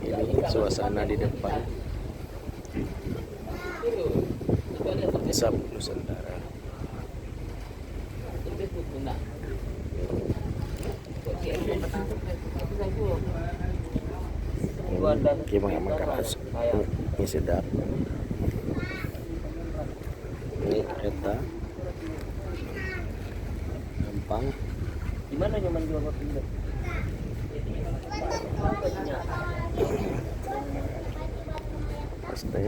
Ini suasana di depan Sab Nusantara. Gimana makan ini sedap. Ini kereta gampang. Gimana nyaman jual kopi itu? Pasti.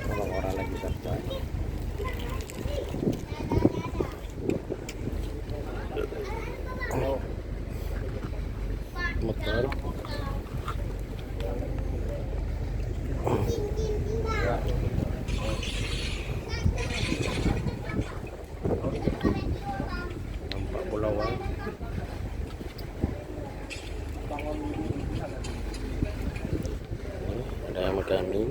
Kalau orang lagi santai. Motor. Nampak pulauan. Ada yang makan mie.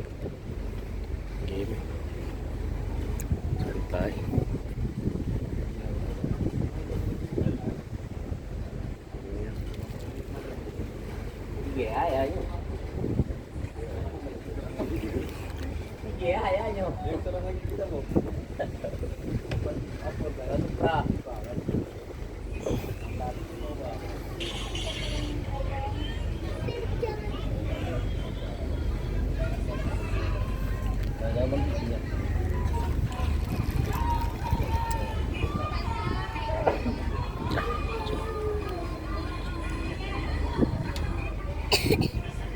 Game. Santai. Iya ya. Iya ya nyo.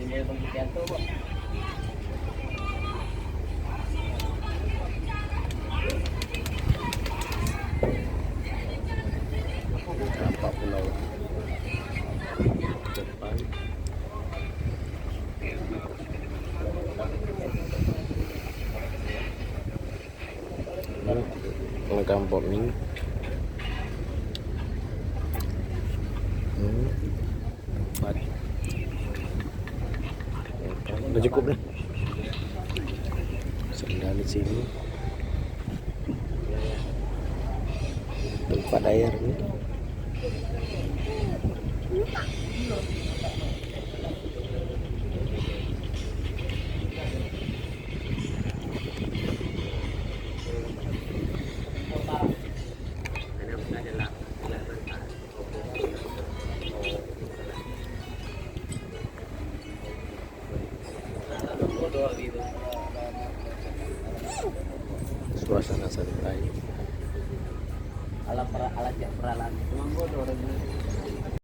Ini bang Kianto kok. Nampak pulau depan. Kampung ini. Empat. Udah cukup nih. Sendal di sini. Tempat air nih. Suasana santai. Alat peralan. Cuma gua orang